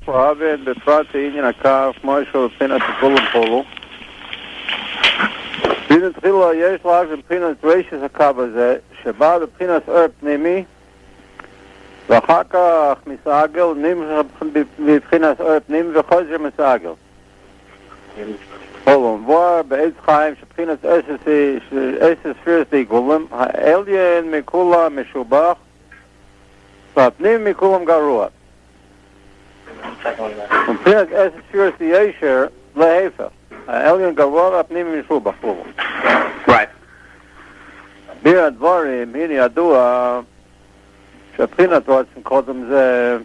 Prohabit בפרט העניין הקף, משהו בפינת כולם פולו. בפינת תחילה יש לך בפינת רשת הקו הזה, שבא בפינת ער פנימי, ואחר כך מסעגל, נמשך בפינת ער פנימי וחוזר מסעגל. פולו, מבואר בעץ חיים שבפינת אסס פירסי גולם, העליין מכולם משובח, והפנים מכולם גרוע. מבחינת אסס פירסי ישר, להיפך. העליין גרוע והפנים משובח. Right. ביר הדברים, הנה ידוע שבחינת רוצן קודם זה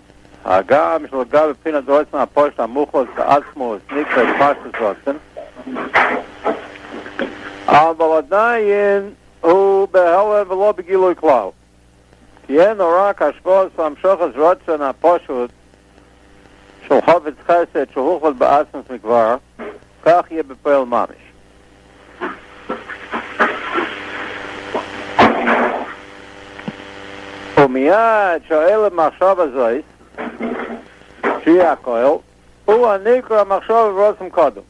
הגם של הגב בחינת רוצן הפושט המוחלט בעצמוס נקרא פשטוס רוצן, אבל עדיין הוא בהלם ולא בגילוי כלל, כי אין רק השפעות והמשוחס רוצן הפושט של חופץ חסד שהוחלט בעצמוס מכבר, כך יהיה בפועל ממש. ומיד שואל המחשב הזויס, שיהיה הכויל, הוא הנקרא המחשב ורוצם קודם.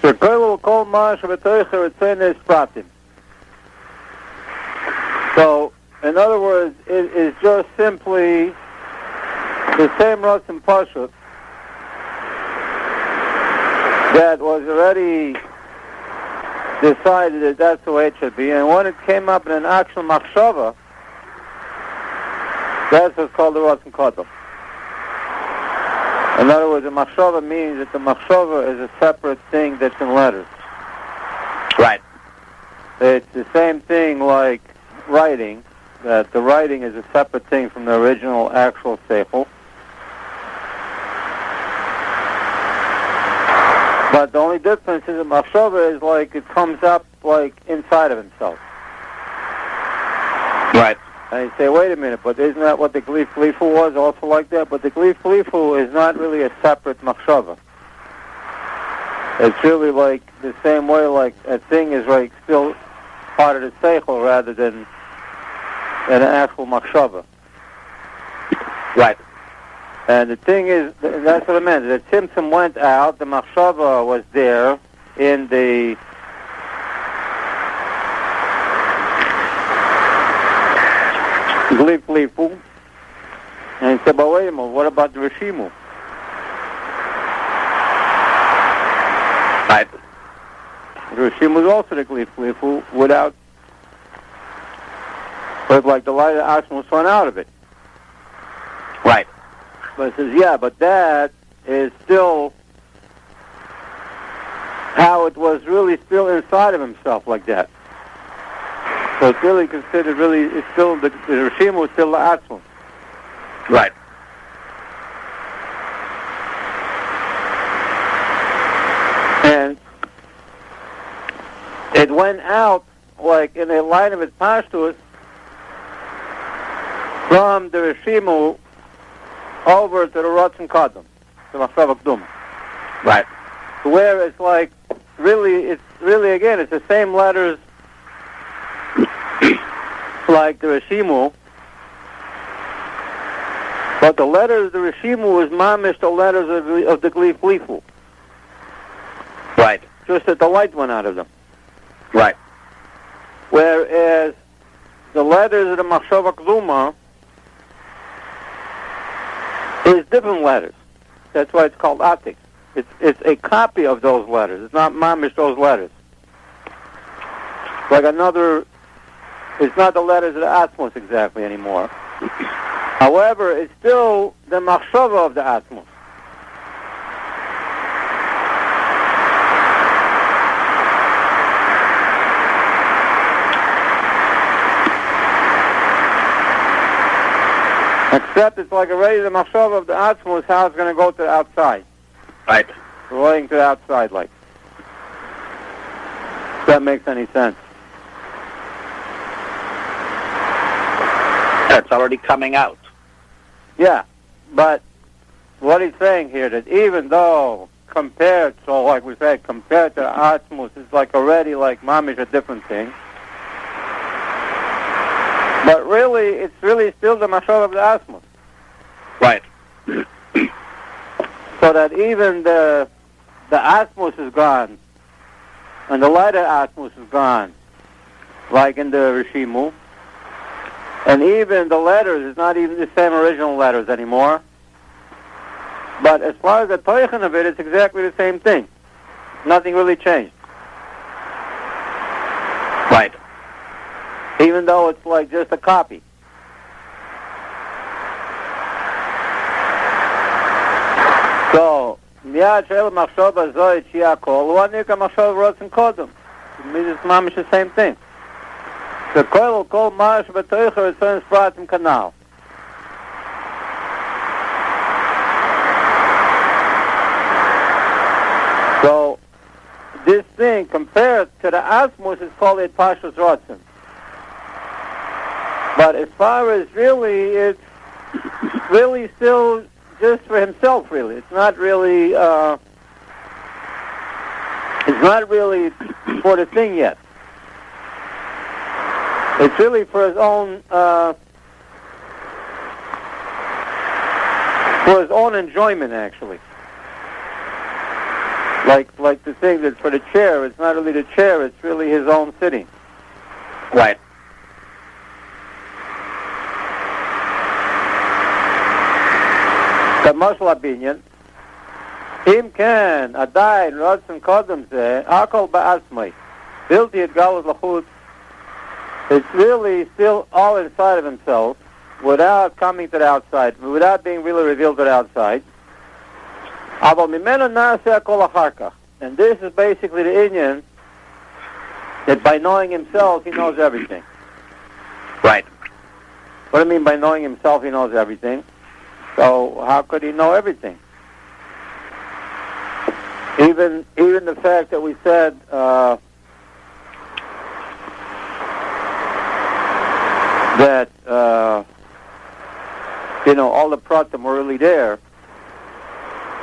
שכולל כל מה שבתוך רצונס פרטים. So, in other words, it is just simply the same Rotzim Pashut that was already decided that that's the way it should be, and when it came up in an actual machshava, that's what's called the Rotzim Kodom. In other words, a machshava means that the machshava is a separate thing that's in letters. Right. It's the same thing like writing, that the writing is a separate thing from the original actual seichel. But the only difference is that machshava is like it comes up like inside of himself. Right. And you say, wait a minute, but isn't that what the Glif Lifu was also like that? But the Glif Lifu is not really a separate machshava. It's really like the same way like a thing is like still part of the seichel rather than an actual machshava. Right. And the thing is, that's what I meant. The Tzimtzum went out, the machshava was there in the Glif Lifu. And he said, but wait a minute, what about the Rishimu? Right. The Rishimu was also the Glif Lifu without, but like the light of Ashma was run out of it. Right. But it says, yeah, but that is still how it was really still inside of himself like that. So it's really considered really, it's still, the Rishim was still the Atzmon. Right. And it went out like in a line of its pashtus from the Rishimu over to the Rotzim Kodom, the Machshav Akdum. Right. Where it's like, really, again, it's the same letters like the Rishimu, but the letters of the Rishimu is mamish the letters of the Glif Lifu. Right. Just that the light went out of them. Right. Whereas the letters of the Machshav Akduma is different letters. That's why it's called Atik. It's a copy of those letters. It's not mamish those letters. Like another, it's not the letters of the Atmos exactly anymore. However, it's still the machshava of the Atmos. Except it's like already the machshava of the Atmos, how it's going to go to the outside. Right. Rolling to the outside, like. If that makes any sense. It's already coming out. Yeah, but what he's saying here, that even though compared, so like we said, compared to the Atmos, it's like already like mamish a different thing. But really, it's really still the mashal of the Atmos. Right. So that even the asmus is gone, and the lighter asmus is gone, like in the Rishimu. And even the letters is not even the same original letters anymore. But as far as the toichen of it, it's exactly the same thing. Nothing really changed. Right. Even though it's like just a copy. So, miyad she'el machshava zoit shi'akol, u'anik ha'machshava rotzen kodem. It means it's mamish the same thing. The kol mash b'toicher is son spratim kanal. So, this thing, compared to the asmus, is called it pashtus rotzen. But as far as really, it's really still just for himself, really. It's not really for the thing yet. It's really for his own enjoyment, actually. Like the thing that's for the chair, it's not really the chair, it's really his own sitting. Right. The mashal opinion, im ken adayin rotzen kodem zeh akol ba'asmai bilti et galus lachut. It's really still all inside of himself, without coming to the outside, without being really revealed to the outside. Aval mimenu naseh akol acharkach. And this is basically the inyan that by knowing himself, he knows everything. Right. What do I mean by knowing himself, he knows everything? So how could he know everything? Even the fact that we said that all the pratim were really there.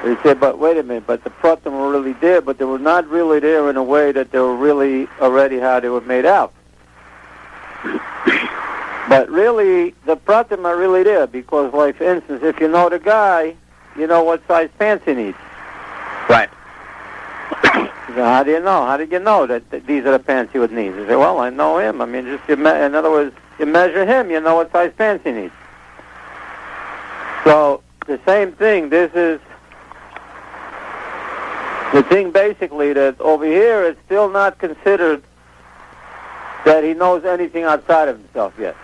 They said, but wait a minute, but the pratim were really there, but they were not really there in a way that they were really already how they were made out. But really, the pratim are really there because, like, for instance, if you know the guy, you know what size pants he needs. Right. So how do you know? How did you know that these are the pants he would need? You say, well, I know him. I mean, in other words, you measure him, you know what size pants he needs. So, the same thing, this is the thing basically that over here it's still not considered that he knows anything outside of himself yet.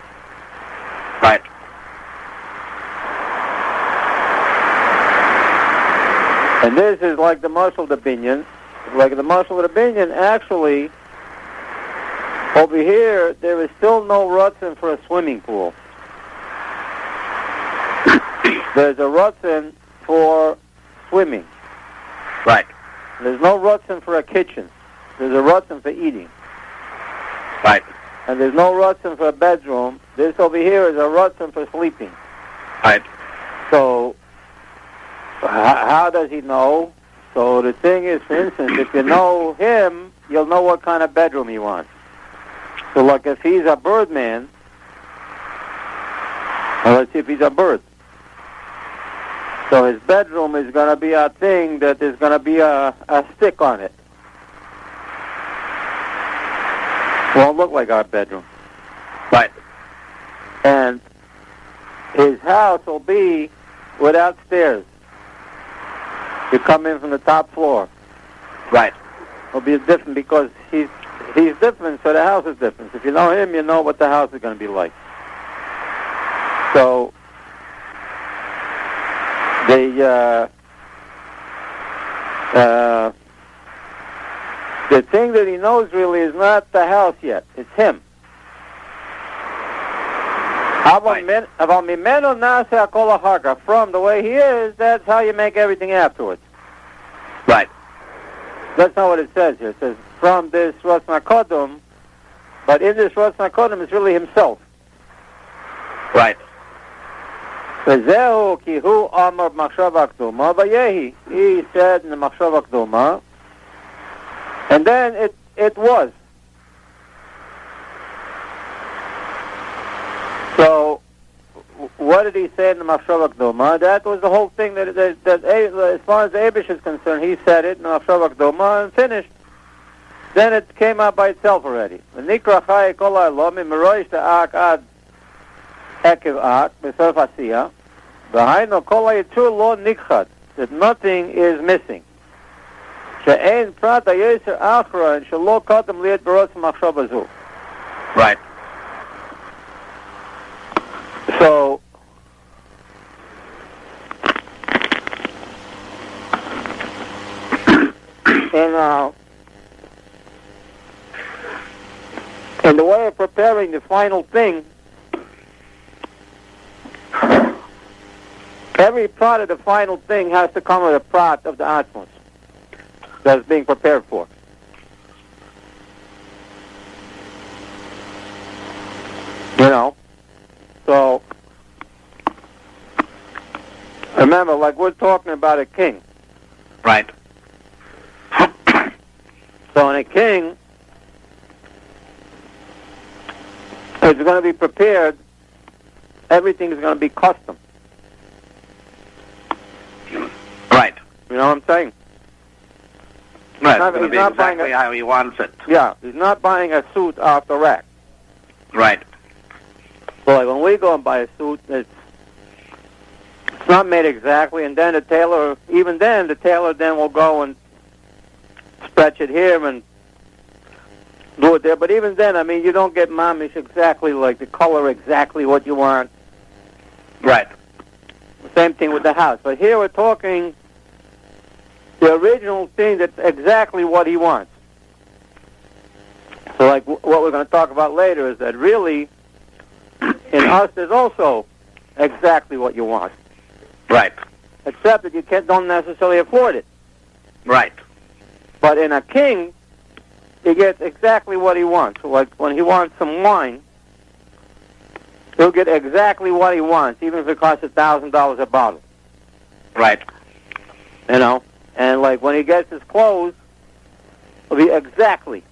Right. And this is like the mashal opinion. Like the mashal opinion, actually, over here, there is still no rutzen for a swimming pool. There's a rutzen for swimming. Right. There's no rutzen for a kitchen. There's a rutzen for eating. Right. And there's no rutzen for a bedroom. This over here is a rutzen for sleeping. Right. So, how does he know? So the thing is, for instance, if you know him, you'll know what kind of bedroom he wants. So like if he's a bird man, well, let's see if he's a bird. So his bedroom is going to be a thing that is going to be a stick on it. Won't look like our bedroom. Right. And his house will be without stairs. You come in from the top floor. Right. It'll be different because he's different, so the house is different. If you know him, you know what the house is going to be like. So the thing that he knows really is not the house yet. It's him. From the way he is, that's how you make everything afterwards. Right. That's not what it says here. It says, from this Ratzna Kodum, but in this Ratzna Kodum is really himself. Right. He said in the Machshava Kduma, and then it was. So, what did he say in the Machshava Kduma? That was the whole thing that as far as the Eibush is concerned, he said it in the Machshava Kduma and finished. Then it came out by itself already. V'nikra chai kol ha'olom mirosh da'ak ad ekev ak b'sof asiyah v'hainu kol ha'yitzur lo nikchad, that nothing is missing. She'ein prat ha'yoser achra and shelo kadam liet baros machshava zu. Right. So, in the way of preparing the final thing, every part of the final thing has to come with a prat of the Atmos that's being prepared for. You know? So, remember, like we're talking about a king. Right. So in a king, it's going to be prepared, everything is going to be custom. Right. You know what I'm saying? Right. He's It's not exactly buying how he wants it. Yeah, he's not buying a suit off the rack. Right. So like when we go and buy a suit, it's not made exactly, and then the tailor then will go and stretch it here and do it there. But even then, I mean, you don't get mamish exactly like the color exactly what you want. Right. Same thing with the house. But here we're talking the original thing that's exactly what he wants. So like what we're going to talk about later is that really in us there's also exactly what you want. Right. Except that you don't necessarily afford it. Right. But in a king, he gets exactly what he wants. So like when he wants some wine, he'll get exactly what he wants, even if it costs $1,000 a bottle. Right. You know? And like when he gets his clothes, it'll be exactly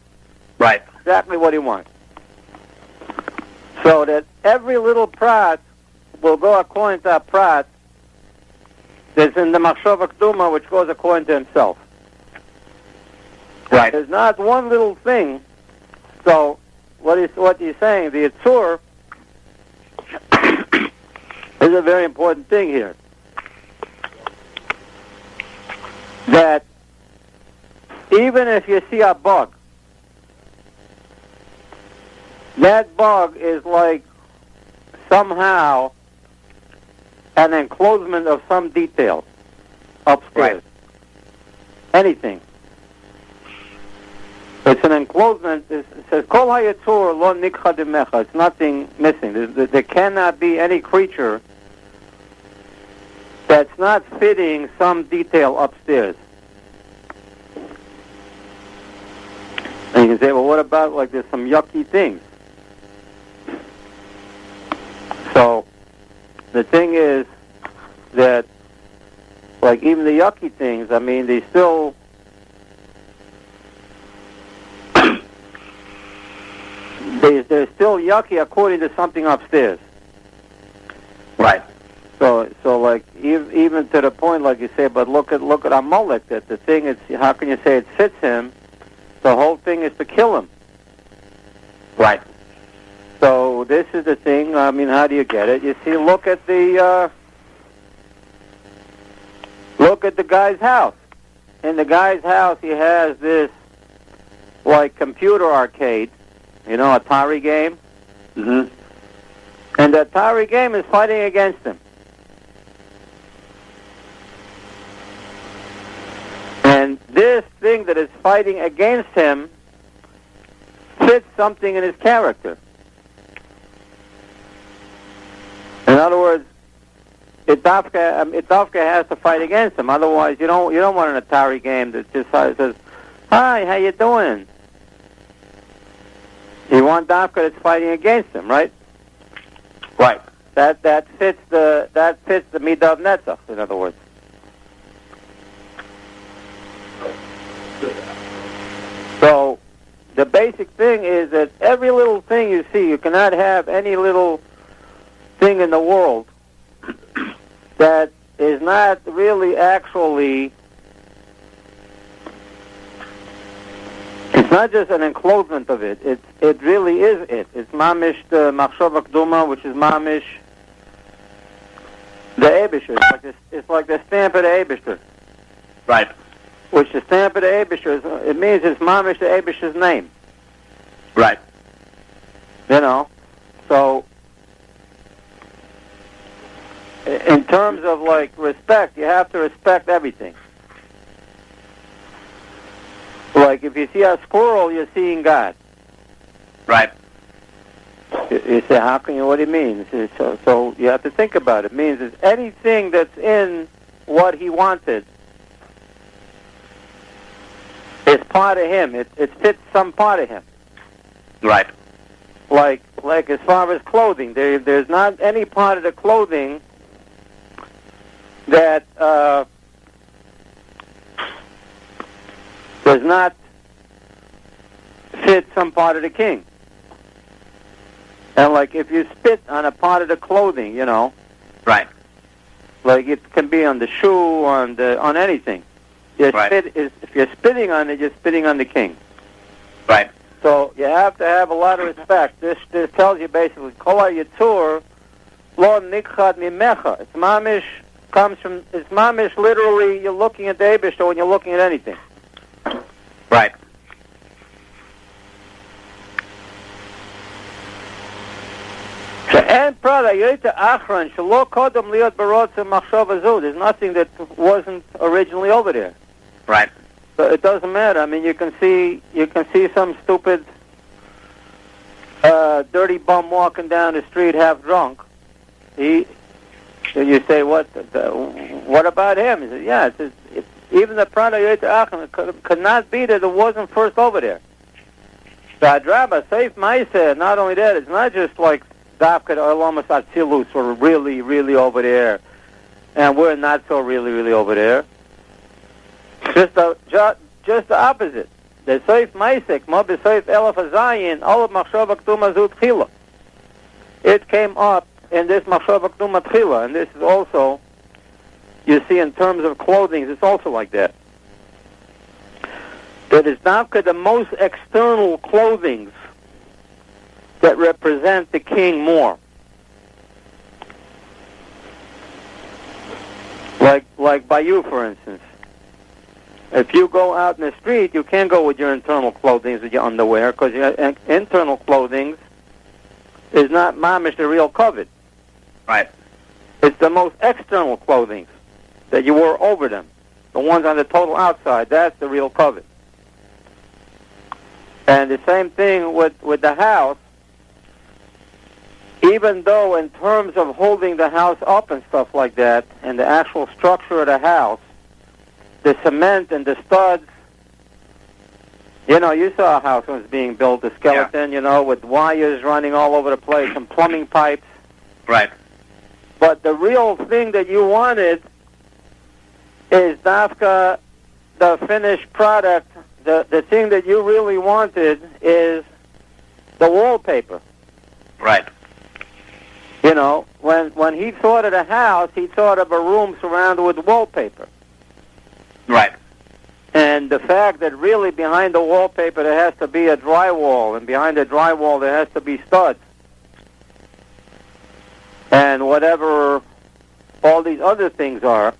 what he wants. So that every little prat will go according to a prat that's in the Machshava Kduma, which goes according to himself. Right. There's not one little thing. So what he's saying, the Yitzur is a very important thing here. That even if you see a bug, that bug is like somehow an enclosement of some detail upstairs. Right. Anything. It's an enclosement. It says, Kol hayetzur lo nikcha dimecha. It's nothing missing. There cannot be any creature that's not fitting some detail upstairs. And you can say, well, what about, like, there's some yucky things? So, the thing is that, like, even the yucky things, I mean, they still... they're still yucky according to something upstairs. Right. So like, even to the point, like you say, but look at Amalek, that the thing is, how can you say it fits him? The whole thing is to kill him. Right. So this is the thing. I mean, how do you get it? You see, look at the guy's house. In the guy's house, he has this like computer arcade, you know, Atari game. Mm-hmm. And the Atari game is fighting against him. And this thing that is fighting against him fits something in his character. In other words, Itavka has to fight against him. Otherwise, you don't want an Atari game that just says, "Hi, how you doing?" You want Dafka that's fighting against him, right? Right. That fits the midah of netzach. In other words. So the basic thing is that every little thing you see, you cannot have any little thing in the world that is not really actually, it's not just an enclosement of it. It really is it. It's mamish the machshava kduma, which is mamish the Eibishter. It's like the stamp of the Eibishter. Right. Which the stamp of the Eibishter, it means it's mamish the Eibishter's name. Right. You know, so in terms of like respect, you have to respect everything. Like if you see a squirrel, you're seeing God. Right. You say, how can you? What do you mean? So you have to think about it. It means it's anything that's in what he wanted is part of him. It fits some part of him. Right. Like as far as clothing, there's not any part of the clothing that does not fit some part of the king. And like if you spit on a part of the clothing, you know, Right. like it can be on the shoe, on anything. Right. If you're spitting on it, you're spitting on the king. Right. So you have to have a lot of respect. This tells you basically, Kol HaYitzur lo nikchad mimecha. It's mamish literally, you're looking at the Eibishter when you're looking at anything. Right. There's nothing that wasn't originally over there. Right. So it doesn't matter. I mean, you can see some stupid, dirty bum walking down the street half drunk. You say, what about him? He says, yeah, even the Prada Yoyta Achron could not be that it wasn't first over there. The Hadraba, Seif Maiseh, not only that, it's not just like Dafka Olamas Atzilus were really, really over there, and we're not so really, really over there. Just the opposite. The Seif Maisek, Mobi Seif Elef Azayin, all of Machshava K'tuma Zut Chila. It came up in this Machshava K'tuma Chila, and this is also, you see in terms of clothing, it's also like that. That is Dafka the most external clothings that represent the king more. Like by you, for instance. If you go out in the street, you can't go with your internal clothing, with your underwear, because your internal clothing is not mamish the real covet. Right. It's the most external clothing that you wore over them. The ones on the total outside, that's the real covet. And the same thing with the house. Even though in terms of holding the house up and stuff like that, and the actual structure of the house, the cement and the studs, you know, you saw a house when it was being built, the skeleton, you know, with wires running all over the place and plumbing pipes. Right. But the real thing that you wanted is Dafka, the finished product. The thing that you really wanted is the wallpaper. Right. You know, when he thought of the house, he thought of a room surrounded with wallpaper. Right. And the fact that really behind the wallpaper there has to be a drywall, and behind the drywall there has to be studs. And whatever all these other things are.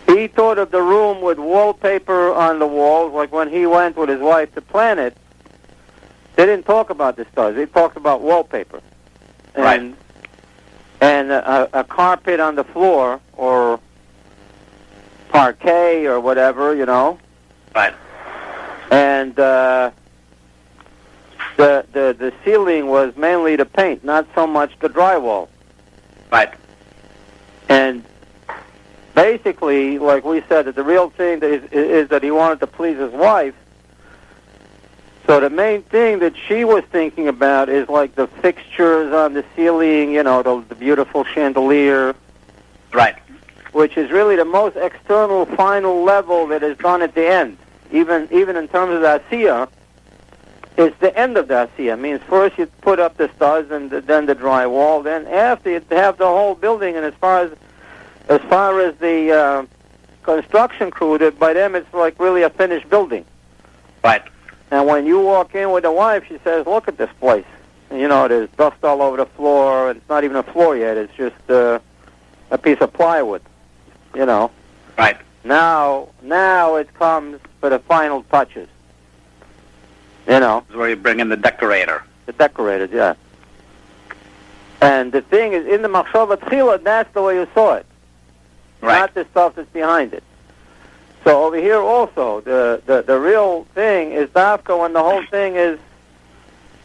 He thought of the room with wallpaper on the walls, like when he went with his wife to plan it. They didn't talk about the studs. They talked about wallpaper. And, Right. And a carpet on the floor, or parquet, or whatever, you know. Right. And the ceiling was mainly the paint, not so much the drywall. Right. And basically, like we said, that the real thing is that he wanted to please his wife. So the main thing that she was thinking about is like the fixtures on the ceiling, you know, the beautiful chandelier. Right. Which is really the most external, final level that is done at the end. Even in terms of the asiyah, it's the end of the Asiyah. Means first you put up the studs and then the drywall. Then after you have the whole building. And as far as the construction crew, that by them it's like really a finished building. Right. And when you walk in with the wife, she says, "Look at this place. You know, there's dust all over the floor. And it's not even a floor yet. It's just a piece of plywood. You know." Right. Now it comes for the final touches. You know. This is where you bring in the decorator. The decorators, yeah. And the thing is, in the Machshava Tchila, that's the way you saw it. Right. Not the stuff that's behind it. So over here also, the real thing is Dafka when the whole thing is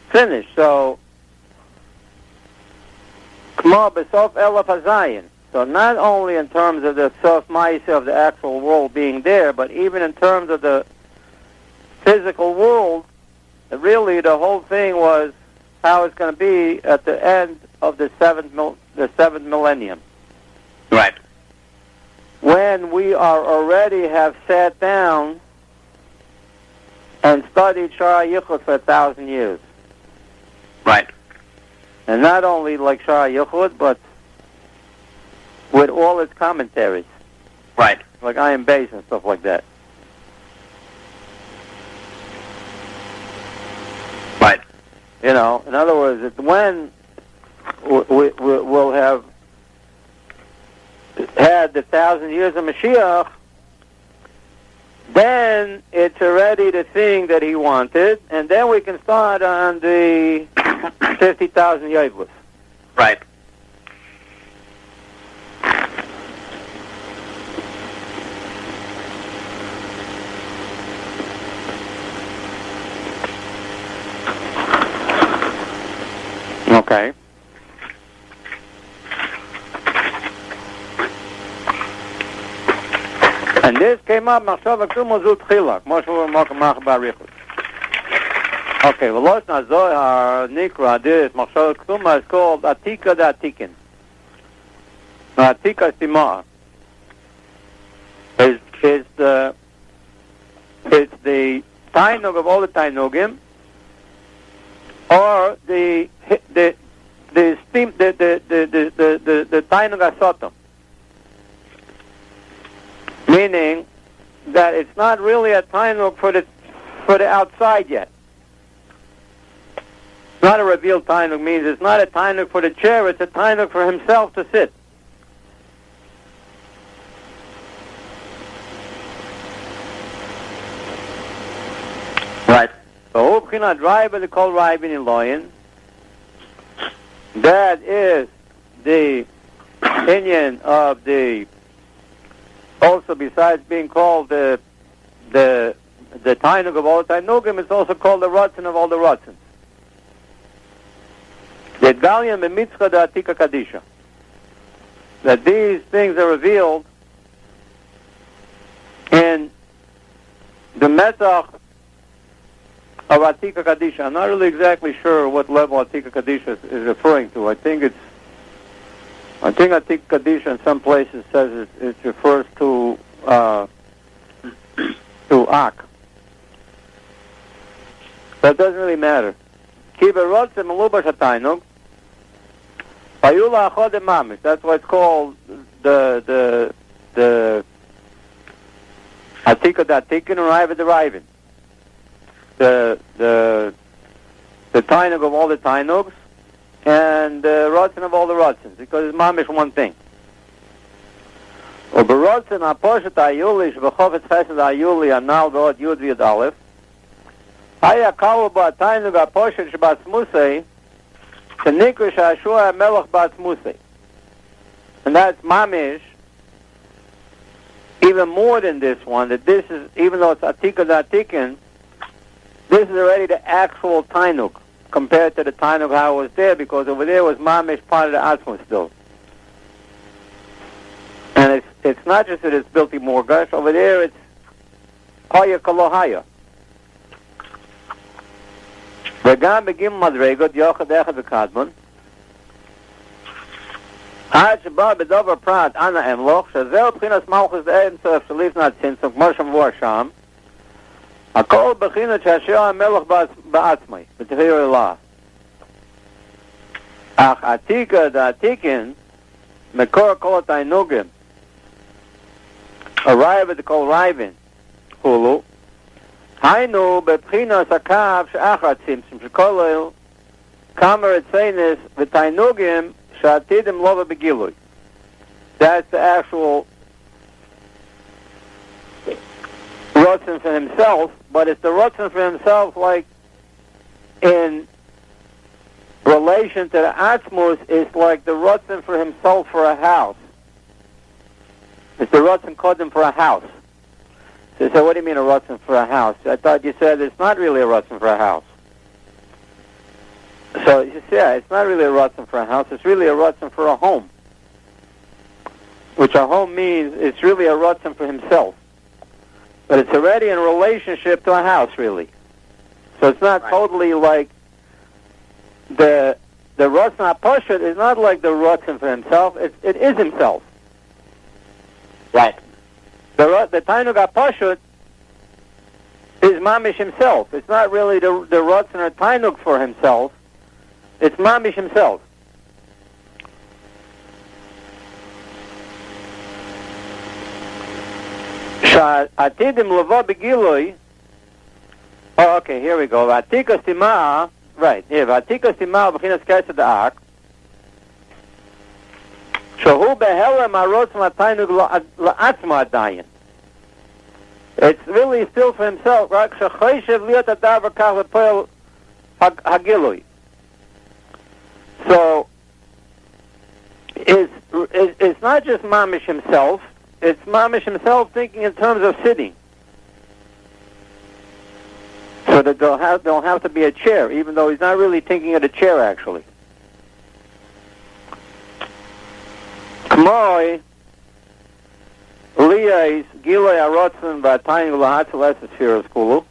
finished. So, K'ma b'sof elaf hazayin. So not only in terms of the sof ma'aseh of the actual world being there, but even in terms of the physical world, really the whole thing was how it's going to be at the end of the seventh millennium. Right. When we are already have sat down and studied Shaar HaYichud for 1,000 years. Right. And not only like Shaar HaYichud, but with all its commentaries. Right. Like Ayin Beis and stuff like that. Right. You know, in other words, when we'll have had the 1,000 years of Mashiach, then it's already the thing that he wanted, and then we can start on the 50,000 Yevlis. Right. Okay. And this came up, Machshava K'uma Zu Tchila, Moshe Mach Barichus. Okay, well, Loshna Zohar, Nikra, this, Machshava K'uma is called Atika da Atikin. Atika Simah. It's the Tainug of all the Tainugim, or the Tainug HaSotom. Meaning that it's not really a tainug for the outside yet. It's not a revealed tainug, means it's not a tainug for the chair, it's a tainug for himself to sit. Right. So Ubchina driver the call Raibin in Loyin. That is the opinion of the. Also, besides being called the Tainug of all the Tainugim, it's also called the Ratzin of all the Ratzins. The Galian B'mitzcha da Atika Kadisha. That these things are revealed in the Metach of Atika Kadisha. I'm not really exactly sure what level Atika Kadisha is referring to. I think Atik Kadisha in some places says it refers to Ak. But it doesn't really matter. That's why it's called the Atika Datikin and Riva deriving. The Tainug of all the Tainugs, and the Ratzin of all the Ratzins, because it's mamish one thing. Or B'Ratzin HaPoshet HaYulish V'Chofetz Chesed HaYuli Anal V'Od Yud V'Yud Aleph Haya Kalu Ba'Tainug HaPoshet Sh'Batzmusei T'Nikrish HaShua HaMelech Batzmusei. And that's mamish even more than this one, that this is, even though it's Atika Datikin, this is already the actual Tainug, compared to the Tainug how it was there, because over there was mamish part of the Atzmus still. And it's not just that it's built in Morgash, over there it's Haya Kalohaya. V'gam begim madregot yochad echad v'kadmon Ad sheba b'dover prat ana emloch shazeh b'chinas malchus de'en sof shalif nat sintzuk mosham v'asham הכל בחינת שהשאר המלך בעצמי, בתחיר אללה. אך עתיקה דעתיקין, מקור כל התענוגים, arrive כל רייבין, חולו, היינו בבחינת הקו שאחר צמצום, שכולל כמה רציינס ותענוגים שעתידים לא בגילוי. That's the actual Rotzen for himself, but it's the Rotzen for himself like in relation to the Atzmus is like the Rotzen for himself for a house. It's the Rotzen Kodim for a house. So you say, what do you mean a Rotzen for a house? I thought you said it's not really a Rotzen for a house. So you say, yeah, it's not really a Rotzen for a house, it's really a Rotzen for a home. Which a home means it's really a Rotzen for himself. But it's already in relationship to a house, really. So it's not totally like the Rotzen HaPoshut is not like the Rotzen for himself. It is himself. Right. The Tainug HaPoshut is Mamish himself. It's not really the Rotzen or Tainug for himself. It's Mamish himself. Atidim lavo begilui. Oh, okay, here we go. Vatika stima, right here. Vatika stima b'chinas kaiser da'ak. Shahu behelem arotz mataynu la'atzma adayin. It's really still for himself. Right? Shachoshev liot adav v'kach v'poel hagilui. So it's not just Mamish himself. It's Mamish himself thinking in terms of sitting. So that there'll have to be a chair, even though he's not really thinking of the chair, actually. K'moi liyais gilei arotzen v'atayim v'lahatzel esespheres kulu.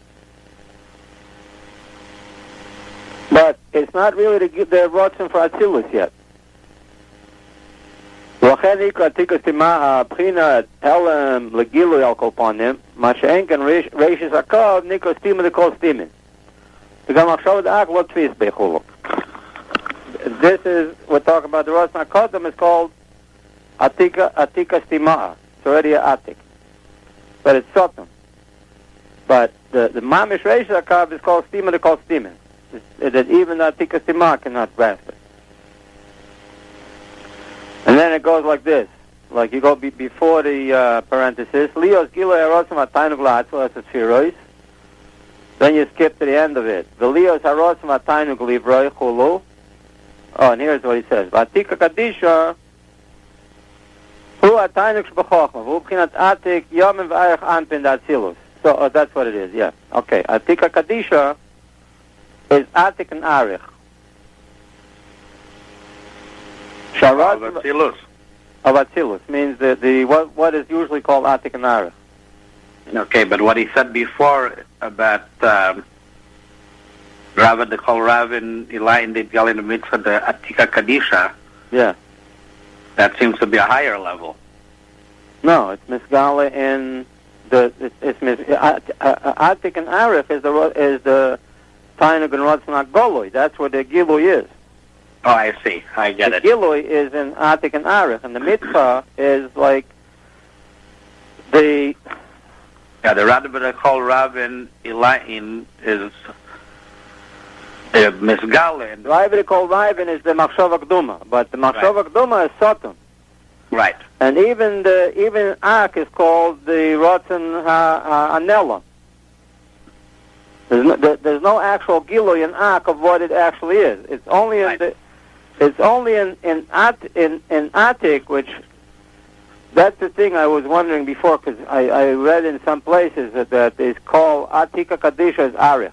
But it's not really the rotzen for Atzilus yet. ולכן יקרא תיקה סתימה הבחינה הלם לגילוי על כל פנים, מה שאין כאן רישס הקו נקרא סתימה לכל סתימים. וגם עכשיו דאק לא תפיס ביכולו. This is, we're talking about the Rosh HaKodim, it's called Atika Stima. It's already an Atik. But it's Sotum. But the Mamish Rish HaKav is called Stima lכל סתימים. That even the Atika Stima cannot grasp it. And then it goes like this. Like you go before the parenthesis. Leos giloi harosim ataynu v'lahatzel esespheros. Then you skip to the end of it. The Leos harosim ataynu v'livroi chulu. Oh, and here's what he says. V'atika kadisha hu ataynu shbechokma v'hu b'chinat atik yomim v'ayach anpin da'atzilus. So that's what it is, yeah. Okay. Atika kadisha is atik and arich. Atzilus. Of Atzilus means what is usually called Atik and Arich. Okay, but what he said before about Rav the Kol Ravin Eli the Gal in the mitzvah the Atika Kadisha. Yeah. That seems to be a higher level. No, it's Misgala in Atik and Arich is the Tainug and Rotzen HaGoloi. That's where the Gilui is. Oh, I see. I get it. The Gilui is in Atik and Arich, and the mitzvah is like the... Yeah, the Rabbi Kol Ravin Elain is Misgale. Rabbi Kol Ravin is the Machshava Gduma, but the Machshava Gduma is Sotum. Right. And even Ak is called the Rotzen HaAnela. There's no actual Gilui in Ak of what it actually is. It's only in the... It's only in Atik, which that's the thing I was wondering before, because I read in some places that it's called Atika Kadisha is Arich.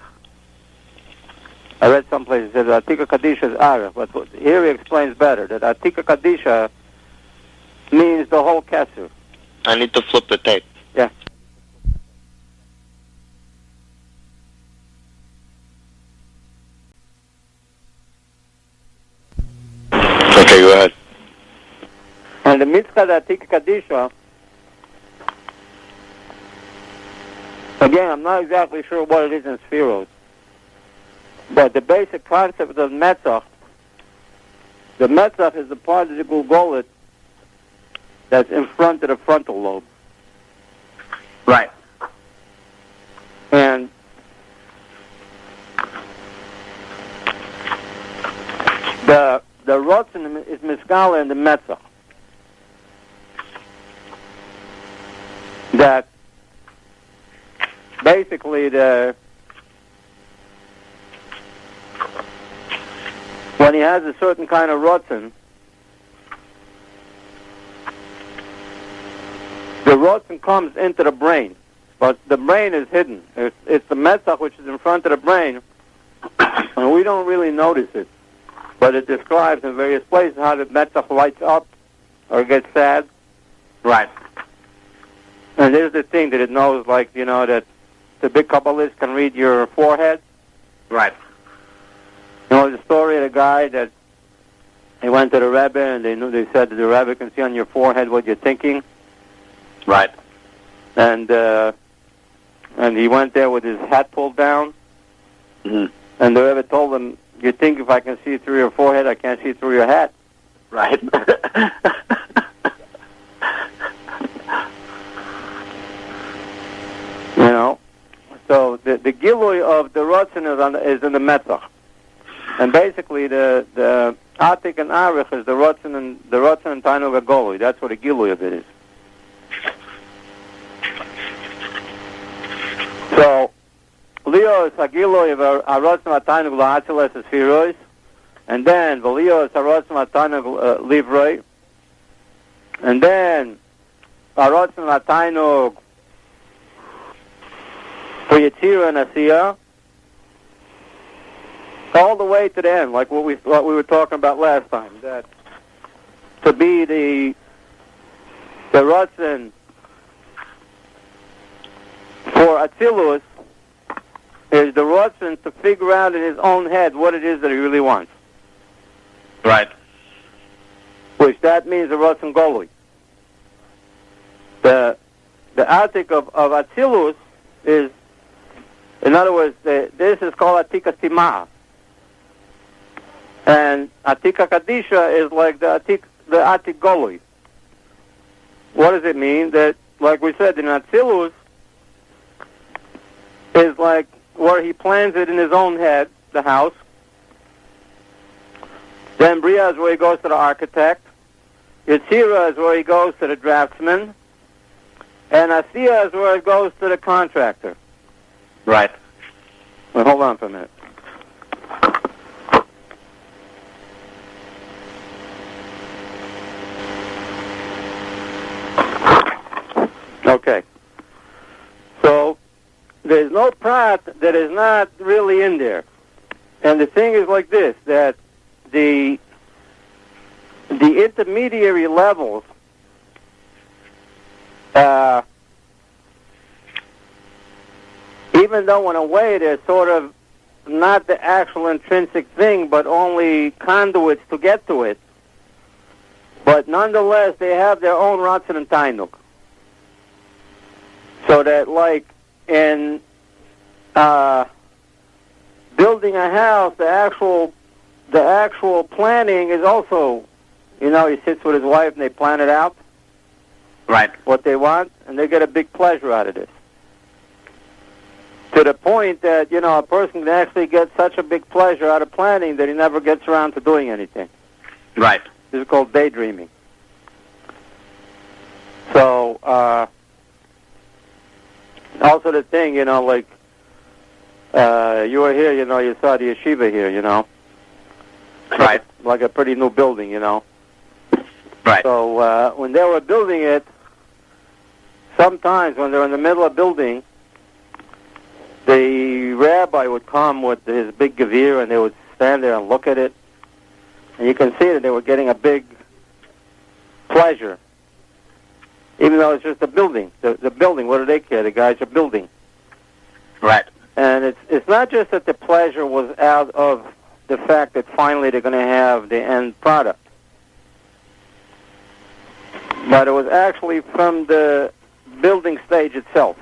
I read some places that Atika Kadisha is Arich, but here he explains better that Atika Kadisha means the whole Kesser. I need to flip the tape. Yeah. Okay, go ahead. And the mitzvah Atika Kadisha, Again, I'm not exactly sure what it is in spheros, but the basic concept of Metzach, the Metzach is the part of the Gulgolet that's in front of the frontal lobe. Right. And the Rotzen is Miskala and the Metzach. That basically when he has a certain kind of Rotzen, the Rotzen comes into the brain, but the brain is hidden. It's the Metzach which is in front of the brain, and we don't really notice it. But it describes in various places how the Metzach lights up or gets sad. Right. And there's the thing that it knows, like, that the big Kabbalist can read your forehead. Right. You know the story of the guy that he went to the Rebbe and they said that the Rebbe can see on your forehead what you're thinking. Right. And he went there with his hat pulled down. Mm-hmm. And the Rebbe told him, "You think if I can see through your forehead, I can't see through your hat?" Right. So the Gilui of the Rotzen is in the Metzach. And basically the Atik and Arich is the Rotzen and Tainug HaGolui. That's what the Gilui of it is. So Leo is Hagilui of Arotzen HaTainug La'atziles Esfirois, and then Velio is Arotzen HaTainug Livroi, and then Arotzen HaTainug for Yetzirah and Asiyah, all the way to the end, like what we were talking about last time, that to be the Ratzin for Atzilus is the Ratzin to figure out in his own head what it is that he really wants. Right. Which that means the Ratzin Golui. The Atik of Atzilus is, in other words, this is called Atika Timah. And Atika Kadisha is like the Atik Golui. What does it mean? That, like we said, in Atzilus is like where he plans it in his own head, the house. Then Bria is where he goes to the architect. Yetzirah is where he goes to the draftsman. And Asiyah is where it goes to the contractor. Right. Well, hold on for a minute. Okay. So, there's no prat that is not really in there. And the thing is like this, that the intermediary levels even though in a way they're sort of not the actual intrinsic thing, but only conduits to get to it, but nonetheless they have their own Ratzin and Tainuk. So that, like, in building a house, the actual planning is also, he sits with his wife and they plan it out. Right. What they want, and they get a big pleasure out of this. To the point that, a person can actually get such a big pleasure out of planning that he never gets around to doing anything. Right. This is called daydreaming. So, also the thing, like, you were here, you saw the yeshiva here, Right. Like a pretty new building, Right. So, when they were building it, sometimes when they're in the middle of building, the rabbi would come with his big gevir and they would stand there and look at it. And you can see that they were getting a big pleasure. Even though it's just a building. The building, what do they care? The guys are building. Right. And it's not just that the pleasure was out of the fact that finally they're going to have the end product. But it was actually from the building stage itself.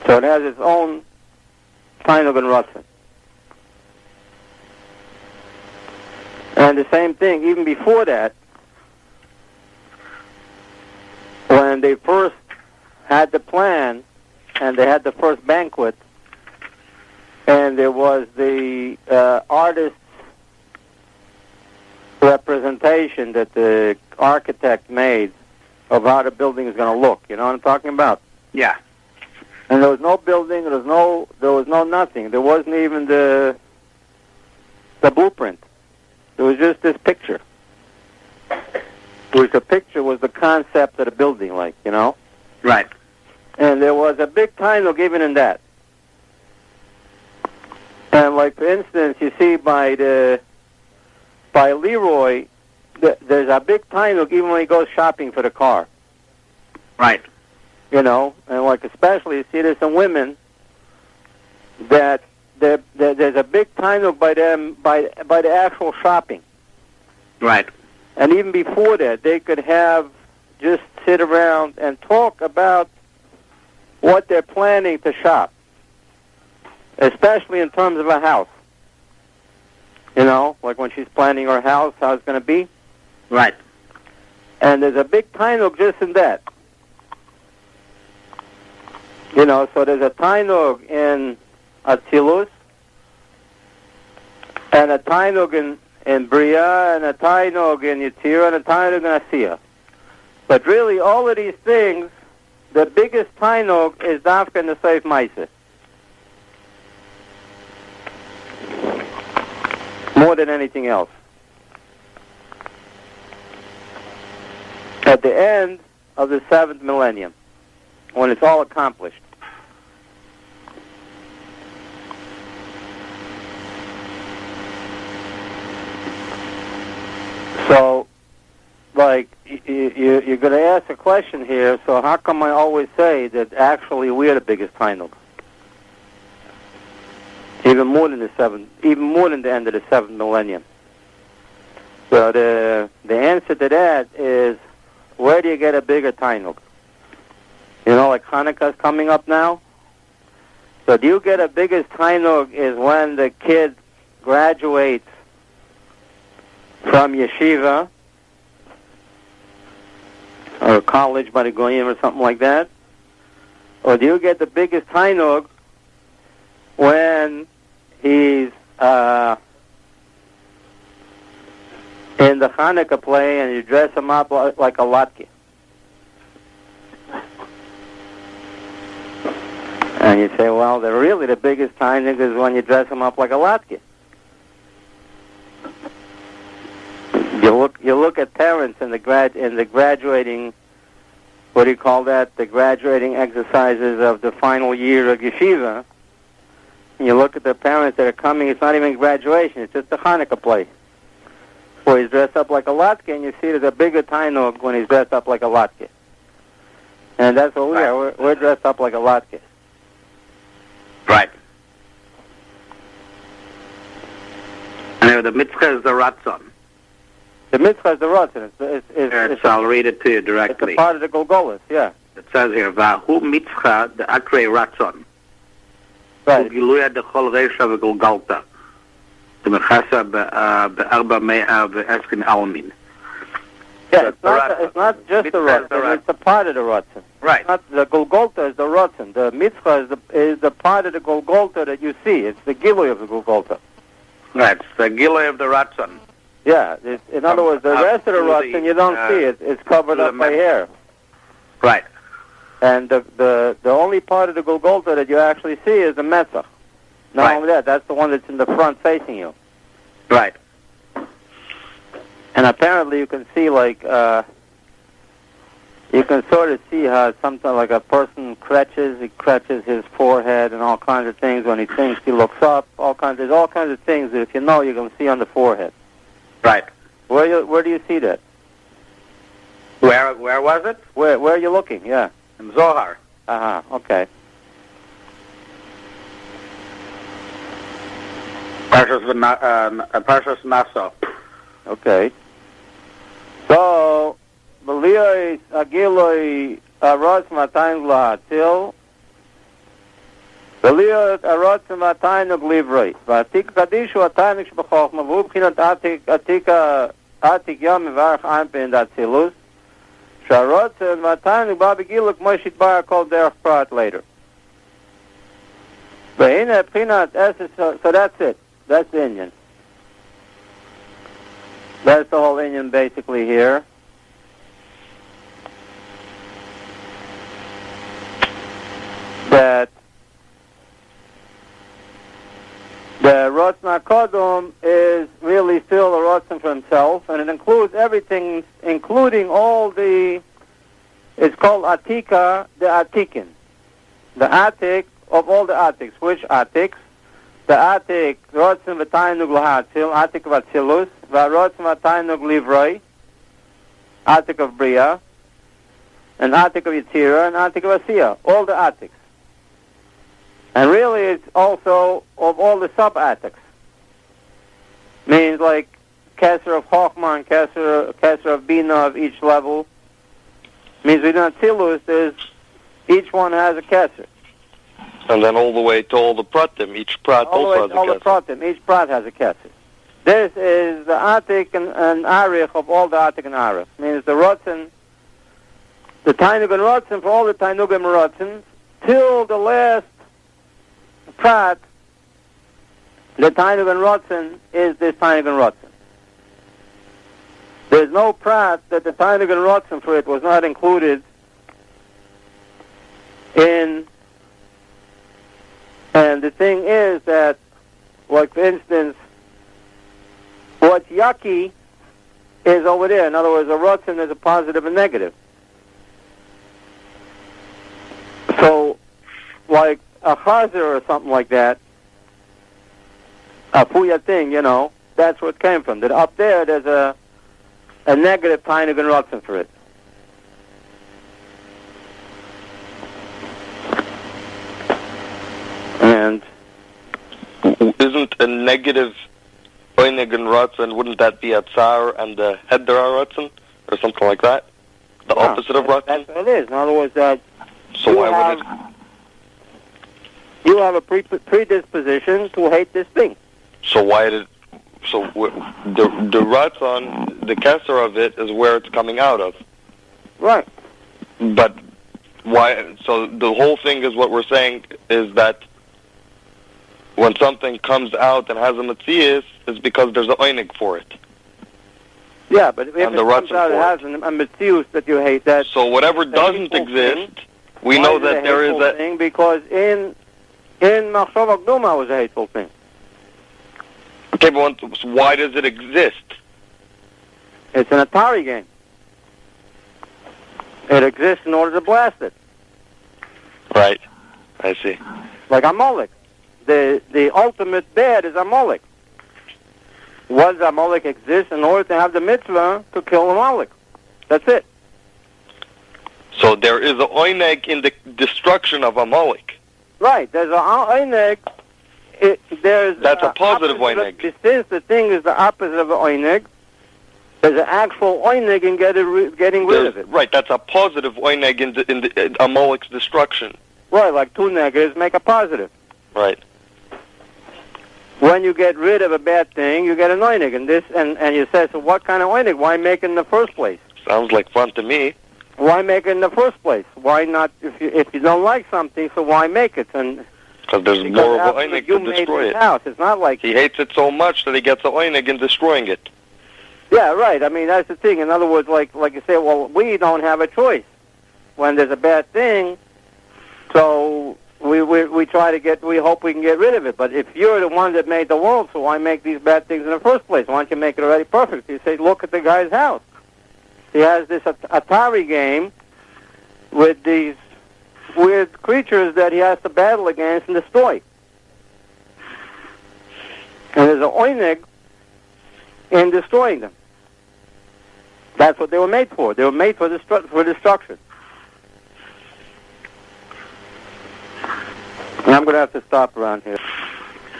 So it has its own Tainug and Ratzon. And the same thing, even before that, when they first had the plan, and they had the first banquet, and there was the artist's representation that the architect made of how the building is going to look. You know what I'm talking about? Yeah. And there was no building. There was no nothing. There wasn't even the blueprint. There was just this picture. Which the picture was the concept of the building, like, you know? Right. And there was a big tainug given in that. And like, for instance, you see by Leroy, there's a big tainug even when he goes shopping for the car. Right. You know, and like especially you see there's some women that there's a big tainug by them by the actual shopping. Right. And even before that, they could have just sit around and talk about what they're planning to shop, especially in terms of a house. You know, like when she's planning her house, how it's going to be. Right. And there's a big tainug just in that. You know, so there's a tainug in Atzilus, and a tainug in Bria, and a tainug in Yetzirah, and a tainug in Asiyah. But really, all of these things, the biggest tainug is dafka in the Seif Maaseh. More than anything else. At the end of the 7th millennium, when it's all accomplished. So, like, you're going to ask a question here, so how come I always say that actually we're the biggest tainug? Even more than the end of the 7th millennium. So the answer to that is, where do you get a bigger tainug? You know, like Hanukkah's coming up now. So do you get a biggest tainug is when the kid graduates from yeshiva or college by the goyim or something like that? Or do you get the biggest tainug when he's in the Hanukkah play and you dress him up like a latke? And you say, well, really the biggest tainug is when you dress him up like a latke. You look at parents in the graduating, what do you call that? The graduating exercises of the final year of yeshiva. And you look at the parents that are coming. It's not even graduation. It's just a Hanukkah play, where he's dressed up like a latke, and you see there's a bigger tainug when he's dressed up like a latke. And that's what we are. We're dressed up like a latke. Right. And the mitzvah is the ratzon. The mitzvah is the ratzon. I'll read it to you directly. It's a part of the Golgolas, yeah. It says here, Vahu mitzvah the akrei ratzon. Right. Ugiluya dechol reisha v'golgalta. The mechasa be'arba me'a ve'eskin almin. Yeah, it's not just the ratzon. It's a part of the ratzon. Right. Not the Golgotha is the ratzon. The mitzvah is the part of the Golgotha that you see. It's the gilui of the Golgotha. Right. It's the gilui of the ratzon. Yeah. In other words, the rest of the ratzon you don't see it. It's covered up by hair. Right. And the only part of the Golgotha that you actually see is the metzach. Not only that, that's the one that's in the front facing you. Right. And apparently you can see, like, you can sort of see how something like a person he crutches his forehead and all kinds of things. When he thinks, he looks up, there's all kinds of things that if you know, you can see on the forehead. Right. Where do you see that? Where was it? Where are you looking? Yeah. In Zohar. Okay. Parshas Naso. Okay. So, B'liyoi Agiloi Aros Matayim La'atil ולהיות הרוצן והתיינוג ליברוי. ועתיק קדישו התיינוג שבחוכמה, והוא בחינת עתיק יום מברך עין פן דאצילוס, שהרוצן והתיינוג בא בגילו כמו שהתברר כל דרך פרט later. והנה בחינת so that's it. That's the Indian. That's the whole Indian basically here. That the Rotzen HaKodom is really still a Rotzen for himself, and it includes everything, including all the, it's called Atika, the Atikin. The Atik of all the Atiks. Which Atiks? The Atik, Rotzen v'Tainug l'Hatzil, Atik v'Atzilus, v'Rotzen v'Tainug livroi, Atik of Bria, and Atik of Yitzira, and Atik of Asiya. All the Atiks. And really it's also of all the sub-Atiks. Means like Kesser of Chochmah and Kesser of Bina of each level. Means within Atzilus, each one has a Kesser. And then all the way to all the pratim. Each prat also has a all the pratim. Each prat has a kesser. This is the atik and arich of all the atik and arich. Means the rotzen, the tainug and rotzen for all the tainugim and rotzen, till the last prat, the tainug and rotzen is this tainug and rotzen. There's no prat that the tainug and rotzen for it was not included in. And the thing is that, like for instance, what's yucky is over there. In other words, a rotzen is a positive and negative. So, like a chazer or something like that, a puya thing, that's where it came from. That up there, there's a negative tainug and rotzen for it. And isn't a negative oinig and rotzen, wouldn't that be a tsar and the heder rotzen, or something like that? The opposite of rotzen? That's what it is. In other words, that so why would it? You have a predisposition to hate this thing. So why did? So the rotzen, the kesser of it is where it's coming out of. Right. But why? So the whole thing is what we're saying is that when something comes out and has a metzius, it's because there's an oinig for it. Yeah, but if it comes out, it has a metzius that you hate. That. So whatever doesn't exist, we know that there is a thing because in Machshava Gduma was a hateful thing. Okay, but why does it exist? It's an Atari game. It exists in order to blast it. Right. I see. Like Amalek. The ultimate bad is Amalek. Why does Amalek exist? In order to have the mitzvah to kill Amalek. That's it. So there is a oineg in the destruction of Amalek. Right. There's a oineg. That's a positive oineg. Since the thing is the opposite of an oineg, there's an actual oineg in getting rid of it. Right. That's a positive oineg in Amalek's destruction. Right. Like two negatives make a positive. Right. When you get rid of a bad thing, you get an oinig. And you say, so what kind of oinig? Why make it in the first place? Sounds like fun to me. Why make it in the first place? Why not, if you don't like something, so why make it? Because there's more of an oinig to destroy it. House. It's not like he hates it so much that he gets an oinig in destroying it. Yeah, right. I mean, that's the thing. In other words, like you say, well, we don't have a choice. When there's a bad thing, so we try to we hope we can get rid of it. But if you're the one that made the world, so why make these bad things in the first place? Why don't you make it already perfect? You say, look at the guy's house. He has this Atari game with these weird creatures that he has to battle against and destroy. And there's an oinig in destroying them. That's what they were made for. They were made for destruction. And I'm going to have to stop around here.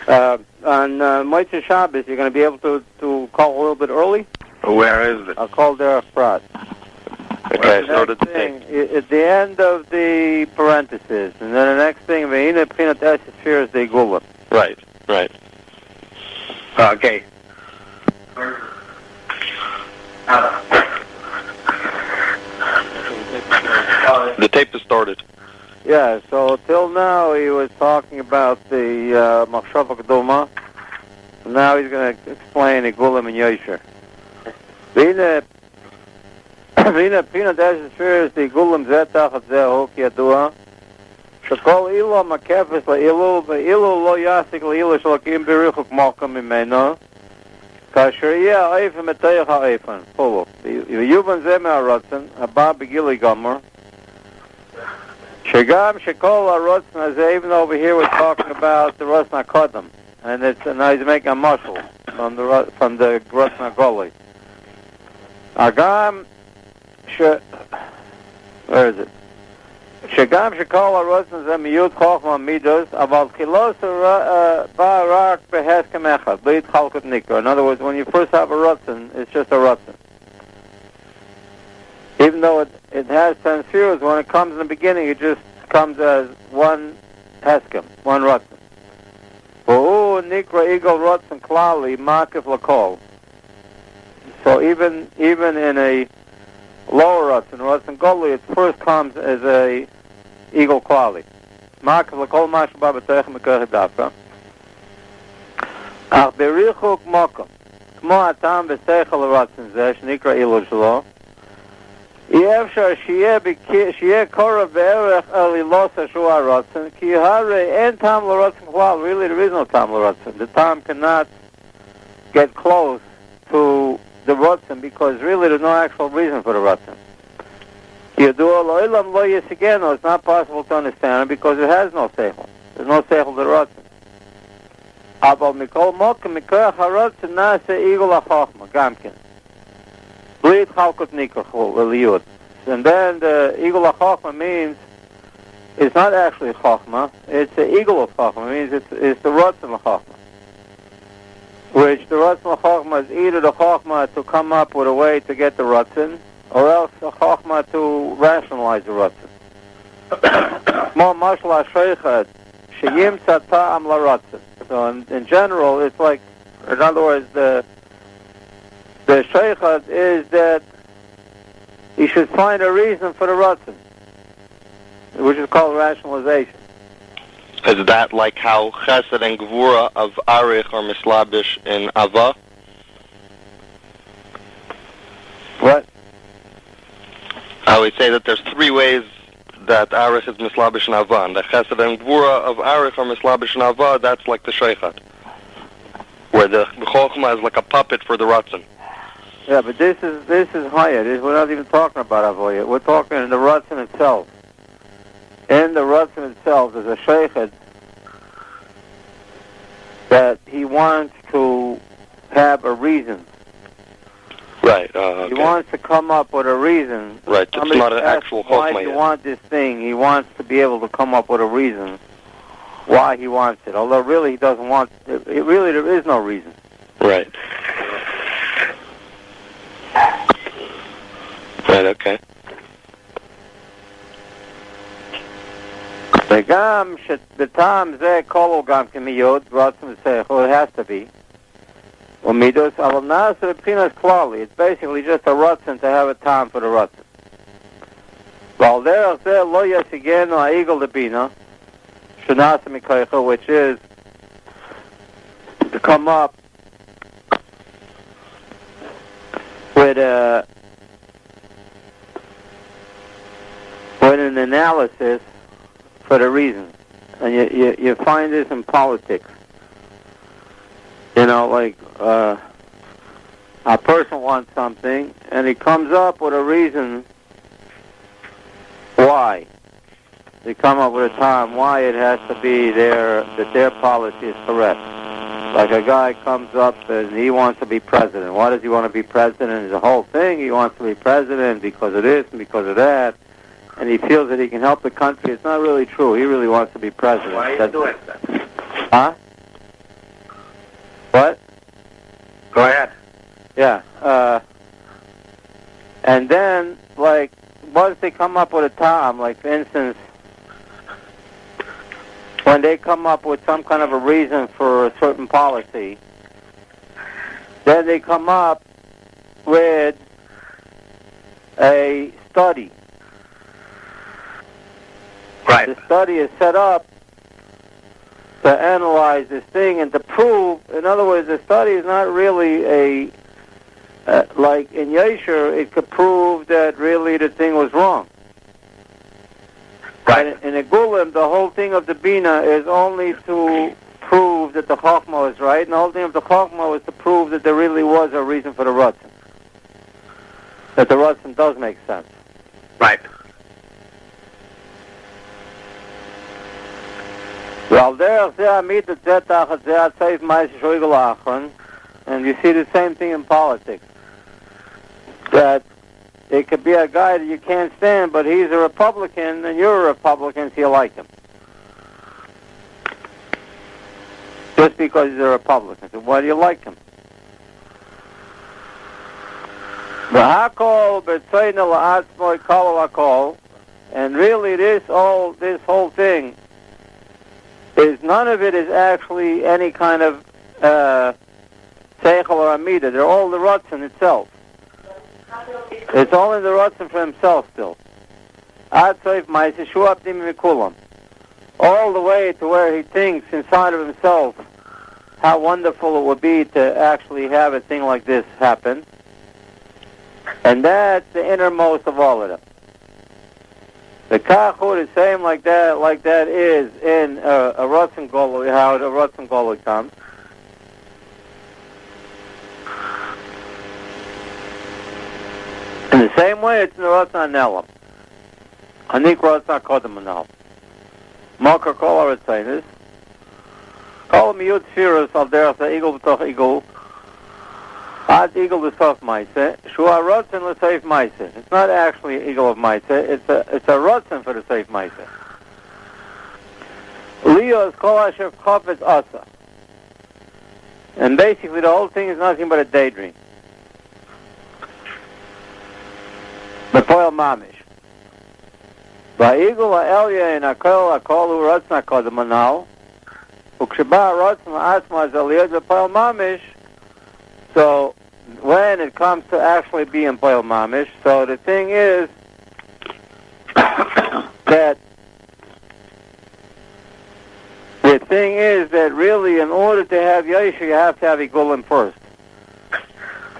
On Motzei Shabbos, you're going to be able to call a little bit early? Where is it? I'll call there a Frat. Okay, so the thing, at the end of the parentheses, and then the next thing, Ve'ina Prinat Esesphere is the Gulam. Right. Okay. The tape is started. Yeah, so till now he was talking about the Machshava Keduma. Now he's going to explain the Gulam and Yosher. Ve'ina Prinat Esesphere is the Gulam Zetach at Zehu Kiyadua. שכל אילו מקפס לאילו ואילו לא יעסיק לאילו שלקים בריחוק מוקם ממנו כאשר יהיה האיפן מתייך האיפן פולו ויובן זה מהרוצן הבא בגילי גמר שגם שכל הרוצן הזה even over here we're talking about the Rotzna Kodam and now he's making a muscle from the Rotzna Goli גם where is it? שגם שכל הרוצן זה מיעוט חוכמה מידוס, אבל חילוס בא רק בהסכם אחד, בלי התחלקות ניקרו. In other words, when you first have a rotzen, it's just a rotzen. Even though it has 10 spheres, when it comes in the beginning, it just comes as one heskem, one rotzen. והוא נקרא עיגל rotzen כללי, makif lakol. So even in a lower rotzen goli, it first comes as a eagle quali. Makif lakol mashu ba b'teich mekach dafka. Ach berichuk mokom, כמו הטעם בשכל הרצון זה, שנקרא אילו שלו, יהיה אפשר שיהיה קורב בערך על אילוסה שהוא הרצון, כי הרי אין טעם לרצון כלל, really there is no טעם לרצון. The time cannot get close to the rotzen because really there's no actual reason for the rotzen. It's not possible to understand it because it has no seichel. There's no seichel to the rotzen. אבל מכל מוקם מכוח הרוצן נעשה עיגול החוכמה, גם כן. בלי התחלקות ניקרחו, וליות. And then the עיגול החוכמה means it's not actually chokmah, it's the eagle of chokmah. It means it's the rotzen of chokmah. Which the rotzen of chokmah is either the chokmah to come up with a way to get the rotzen, or else the chokmah to rationalize the rotzen. More mashal ha-sheichad, sheyimtza ta'am la-rotzen. So in general, it's like, in other words, the sheichad is that he should find a reason for the rotzen, which is called rationalization. Is that like how Chesed and Gvura of Arich are mislabish in Ava? What? I would say that there's three ways that Arich is mislabish in Ava, and the Chesed and Gvura of Arich are mislabish in Ava, that's like the Sheikhad, where the Chokhmah is like a puppet for the Ratzin. Yeah, but this is higher. We're not even talking about Avoya. We're talking in the Ratzin itself. In the Ratzin itself, there's a Sheikhad that he wants to have a reason. Right, okay. He wants to come up with a reason. Right, it's not an actual Chokhmah. Why do you want this thing? He wants to be able to come up with a reason why he wants it. Although really he doesn't want it. Really there is no reason. Right. Right, okay. וגם שבטעם זה כל גם כמיות, רוצים ושכל, it has to be. ומידוס, אבל נעשה בבחינת כללי, it's basically just a rotzen to have a time for the rotzen. ועל דרך זה לא ישיגנו העיגל לבינה, שנעשה מכיכו, which is to come up with an analysis for the reason. And you find this in politics. You know, like a person wants something and he comes up with a reason why. They come up with a time why it has to be that their policy is correct. Like a guy comes up and he wants to be president. Why does he want to be president? It's a whole thing. He wants to be president because of this and because of that. And he feels that he can help the country. It's not really true. He really wants to be president. Why are you doing that? Huh? What? Go ahead. Yeah. And then like, once they come up with a tom, like, for instance, when they come up with some kind of a reason for a certain policy, then they come up with a study. Right. The study is set up to analyze this thing and to prove, in other words, the study is not really like in Yesher, it could prove that really the thing was wrong. Right. And in a Gulim, the whole thing of the Bina is only to prove that the Chokhmah is right, and the whole thing of the Chokhmah is to prove that there really was a reason for the Ratzon. That the Ratzon does make sense. Right. And you see the same thing in politics. That it could be a guy that you can't stand, but he's a Republican, and you're a Republican, so you like him. Just because he's a Republican. So why do you like him? And really this whole thing is, none of it is actually any kind of Seichel or Amida. They're all the Ratzon itself. It's only the Ratzon for himself still. All the way to where he thinks inside of himself how wonderful it would be to actually have a thing like this happen. And that's the innermost of all of them. The Kachud is same like that is in a Ratzon Goloi, how the Ratzon Goloi comes. In the same way, it's in the Ratzon Nelam. Anik Ratzon Kodem Anal. Makar Kol HaRatzainus. Kol Miyut Sfiras Al Derech Igul B'toch Igul. Ad Igul L'Sof Maaseh. Shua Ratzon L'Seif Maaseh. It's not actually an Igul of Maaseh. It's a Ratzon for the Seif Maaseh. Leo is Kol Asher Chofetz Asa. And basically the whole thing is nothing but a daydream. B'poel Mamish. Va'igul ha'elya in akol hu ratzon kodem anal, u'ksheba ratzon la'atzma zaliyot b'poel mamish. So when it comes to actually being poel mamish, so the thing is that really in order to have Yesher, you have to have Igulim first,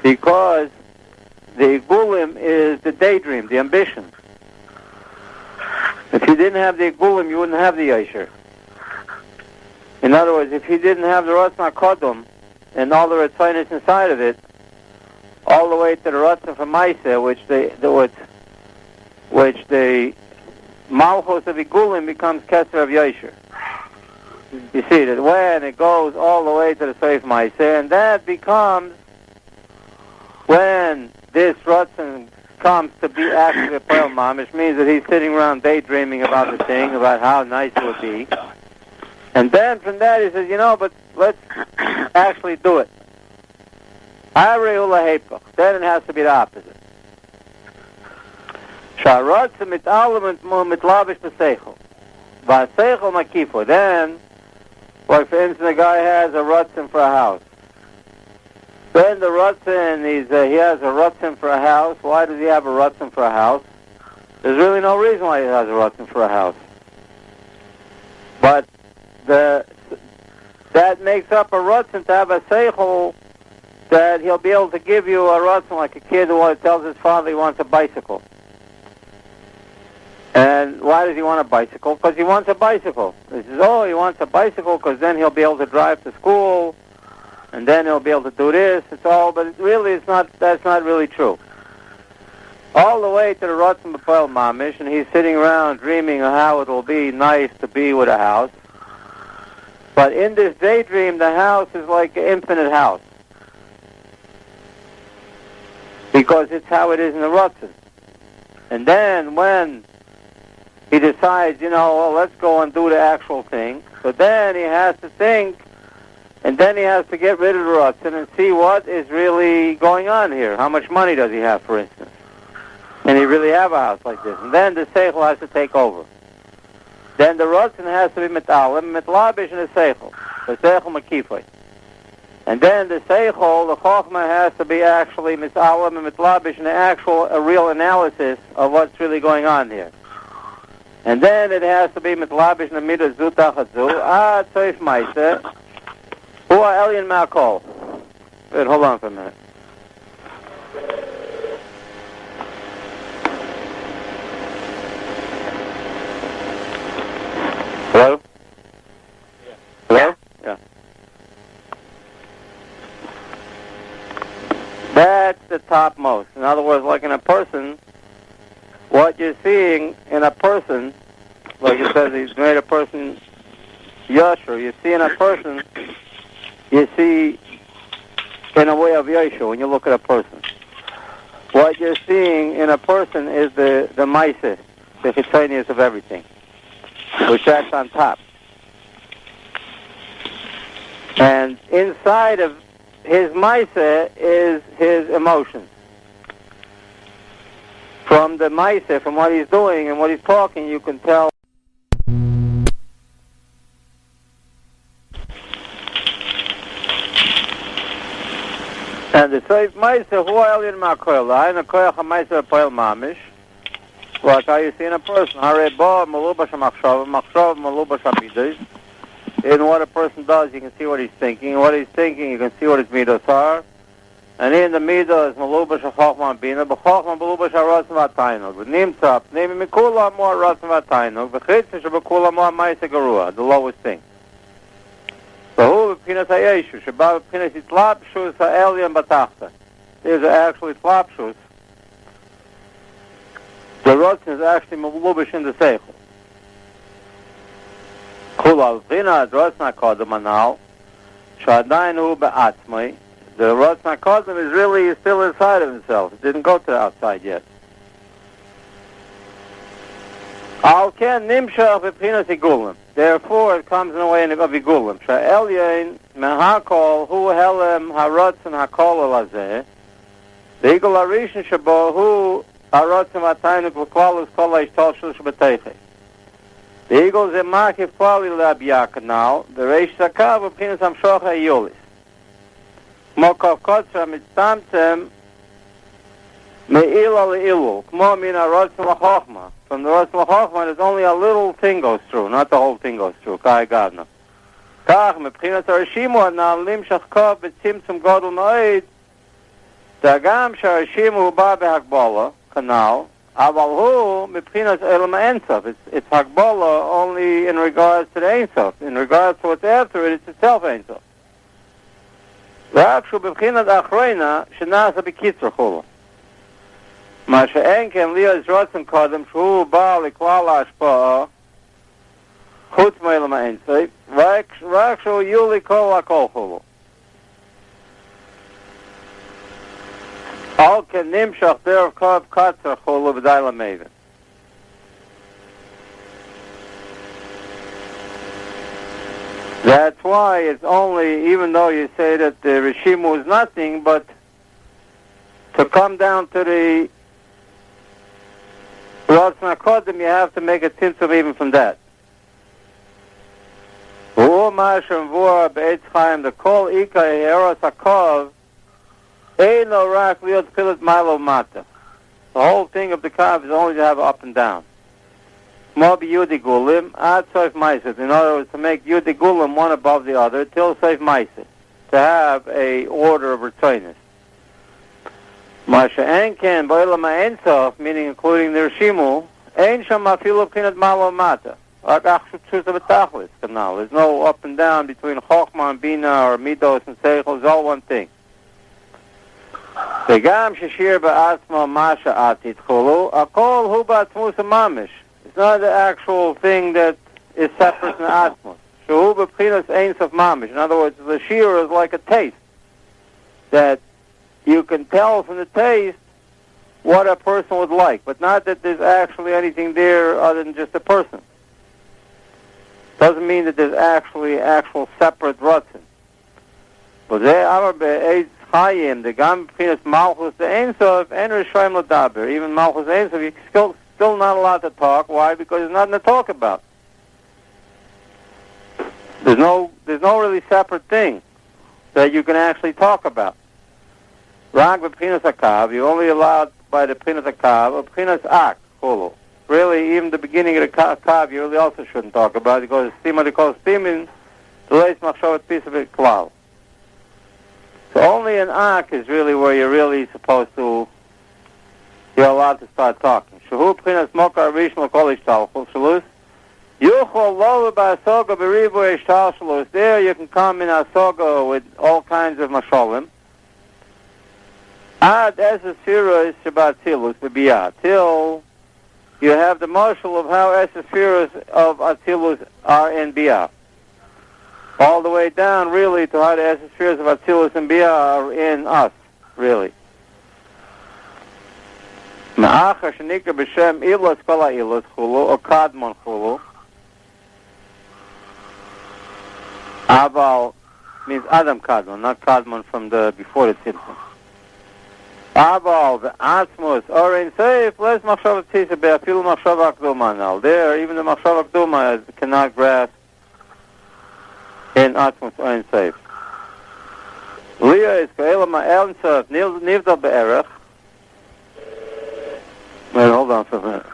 because the Igulim is the daydream, the ambition. If you didn't have the Igulim, you wouldn't have the Yesher. In other words, if you didn't have the Ratzon HaKodem and all the Ratzonus inside of it, all the way to the Ratzon for Maaseh, which the Malchus of Igulim becomes Keser of Yesher. You see that when it goes all the way to the Seif Maaseh, and that becomes when this Ratzon comes to be actually a Poel Mamish, means that he's sitting around daydreaming about the thing, about how nice it would be. And then from that he says, but let's actually do it. Then it has to be the opposite. Then, like for instance, a guy has a Ratzon for a house. Then the Ratzon, he has a Ratzon for a house. Why does he have a Ratzon for a house? There's really no reason why he has a Ratzon for a house. But that makes up a Ratzon to have a Seichel that he'll be able to give you a Ratzon like a kid who tells his father he wants a bicycle. And why does he want a bicycle? Because he wants a bicycle. He says, he wants a bicycle because then he'll be able to drive to school. And then he'll be able to do this, it's all, but that's not really true. All the way to the Ratzon B'Poel Mamish, and he's sitting around dreaming of how it will be nice to be with a house. But in this daydream, the house is like an infinite house. Because it's how it is in the Ratzon. And then when he decides, let's go and do the actual thing, so then he has to think, and then he has to get rid of the Ratzon and see what is really going on here. How much money does he have, for instance? And you really have a house like this. And then the Seichel has to take over. Then the Ratzon has to be Mitalim, Mitlabish in the Seichel. The Seichel Makifoi. And then the Seichel, the Chochmah, has to be actually Mitalim and Mitlabish in a real analysis of what's really going on here. And then it has to be Mitlabish in the Midah Zutachatzu, Tzoif Maise, Hua Elyon Makol. Wait, hold on for a minute. Hello? Yeah. Hello? Yeah. That's the topmost. In other words, like in a person, what you're seeing in a person, like it says, he's made a person Yashur. You see in a person, you see in a way of Yashur when you look at a person. What you're seeing in a person is the Maisa, the Chitzonius of everything, which that's on top. And inside of his Maisa is his emotions. From the Maisa, from what he's doing and what he's talking, you can tell. And the Seif Maisa, Hu Elyon Makol, Ha'ina Koyach HaMaisa Poel Mamish, like how you see in a person, Hareba Malubash HaMachshav, Machshav Malubash HaMidas. In what a person does, you can see what he's thinking. What he's thinking, you can see what his midos are. And in the midos, Malubash HaChochma Bina, B'Chochma Malubash HaRatzon V'Tainug, V'Nimtzap, Nimi Mikula Mo HaRatzon V'Tainug, V'Chitzin Shebekula Mo HaMaisa Garua, the lowest thing. So who B'Pinas HaYeshu, Sheba B'Pinas Yitlapshus HaElyon B'Tachta. There's actually Tlapshus. The Ratzon is actually Malubash in the Seichel. Kula V'Pina Ratzon HaKodem Anal, Shadayin Hu Be'atzmai. The Ratzon HaKodem is really still inside of himself. It didn't go to the outside yet. Al Ken Nimshach B'Pinas Igulim. Therefore, it comes in a way of Igulim. Sha'elyein Mehakol Hu Helem HaRatzon HaKol Elazeh. The Igul HaRishon Shabo Hu HaRatzon V'Tainuk V'Klalus Kol HaHishtalshelut B'Teichei. The Igul Zemachif Klali L'Abiyaka now. The Reish Zakav B'Pinas Hamshoch HaYulis. Mokav Kotzra Mitzamtem Me'ila Le'ilu. Kmo Min HaRatzon L'Chochma. From the Ratzon L'Chochma, there's only a little thing goes through, not the whole thing goes through. Kai Gavna. Kach, Mepchinas HaRashimu Adnal Limshach Kov B'Tzimtzum Godel Ma'id Dagam ShaRashimu Hu Ba B'Hakbala Kanal Aval Hu Mepchinas Elam HaEnsof. It's Hakbala only in regards to the Ensof. In regards to what's after it, it's itself Ensof. Rakshu B'Chinas Achreina Shenasa B'Kitzur Chula. מה שאין כן להיות רצון קודם שהוא בא לכלל ההשפעה חוץ מאלם האינסוף רק שהוא יולי כל הכל חולו. על כן נמשך דרך קו קצר חולו ודאי למבין. That's why it's only, even though you say that the Rishimu is nothing, but to come down to the Ratzon HaKodem, you have to make a tzimtzum even from that. The kol ika heros hakov eino rak liot pilat milo mata. The whole thing of the kav is only to have up and down. Mo bi yudi gulim ad soif maiset. In other words, to make yudi gulim one above the other till soif maiset. To have a order of returns. Masha Enken Boilam HaEnsof, meaning including the Rishimu, Ein Sham Afilu Pinat Malo Mata. There's no up and down between Chochma and Bina or Midos and Seichel. It's all one thing. V'gam Sheshir Ba'atzma Masha Atit Chulu, Akol Hu Ba'atzmus Mamish. It's not the actual thing that is separate from Atzmus. Shehu B'Pchinas Einsof Mamish. In other words, the Shir is like a taste that you can tell from the taste what a person would like, but not that there's actually anything there other than just a person. Doesn't mean that there's actually actual separate Ratzon. But Chayim, the Gam Prinus Malchus, the Ein Sof, and Rishayim Ladaber. Even Malchus Ein Sof, you're still not allowed to talk. Why? Because there's nothing to talk about. There's no really separate thing that you can actually talk about. Rag b'Prinus Akav, you're only allowed by the Prinus Akav, or Prinus Ak, Chulu. Really, even the beginning of the Akav, you really also shouldn't talk about it, because Stima de Kol Stimin, the Leis Machshavat piece of it, Klal. So only an Ak is really where you're really supposed to, you're allowed to start talking. Shehu Prinus Mokar Rishon L'Kol Hishtalshelut. Yuchol Lo B'Asoga B'Ribu Hishtalshelut. There you can come in Asoga with all kinds of Masholim. Ad Eses Firas Shabbat Tzilus B'Biyah. Till you have the marshal of how Eses Firas of Atzilus are in Biyah. All the way down, really, to how the Eses Firas of Atzilus and Biyah are in us, really. Ma'achar Shenikra B'Shem Ilos Kol HaIlos Chulu, or Kadmon Chulu. Aval means Adam Kadmon, not Kadmon from the before the Tzimtzum. Aval, the Atzmus, or in Seif, less Machshav Tzisa Be'afilu Machshav Akduma now. There, even the Machshav Akduma cannot grasp in Atzmus or in Seif. Leah is Ka'ela Ma'el Nsaf, Nivdal Be'erech. Wait, hold on for a minute.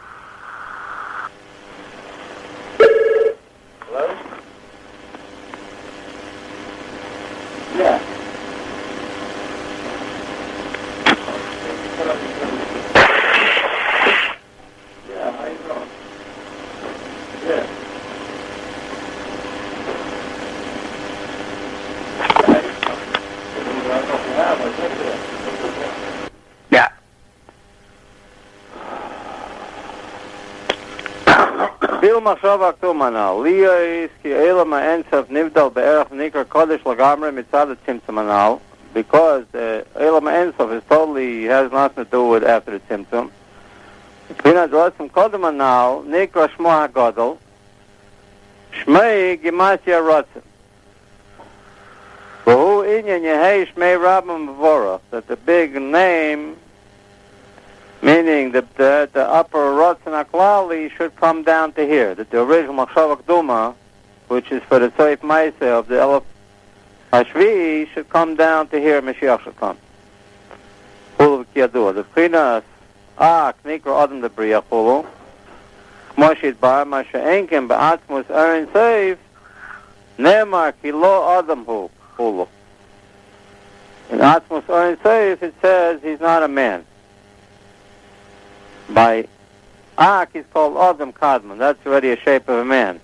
Hello? Yeah. Yeah, how you doing? Yeah. Yeah. Bil machshava aktumana. Liya is ki ela ma'ensav nivdal be'erach nikra kodesh lagamre mitzad tzimtzum. Because ela ma'ensav is totally, has nothing to do with after the tzimtzum. Pina drosim kodem anal nikra shmo hagadol. Shmei gimasya rotzim. V'hu inyan yehei shmei rabim v'vorach. That the big name, meaning the upper Rotzen HaKlali, should come down to here. That the original Machshav Akduma, which is for the Tzoif Maaseh of the Elef Hashvi, should come down to here. Mashiach should come. Hulu v'kiyadua. The Prinas Ak Nikra Adam Debriya Hulu. Kmoshit Bar Masha Enkim Ba'atzmus Erin Seif Ne'emar Ki Lo Adam Hu Hulu. In Atzmus Erin Seif it says he's not a man. By Ak, he's called Adam Kadmon. That's already a shape of a man.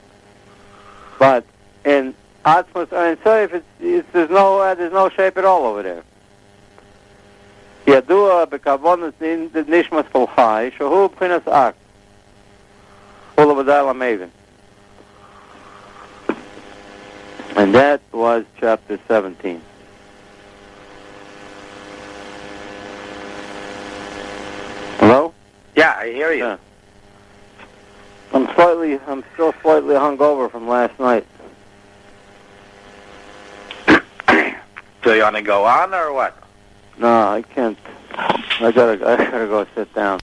But in Atzmus or in Seif, there's no shape at all over there. Yadua b'kavonus nishmas kol chai, shehu b'chinas Ak. Hula v'day l'mevin. And that was chapter 17. Hello? Yeah, I hear you. Yeah. I'm still slightly hungover from last night. So you want to go on or what? No, I can't. I gotta go sit down.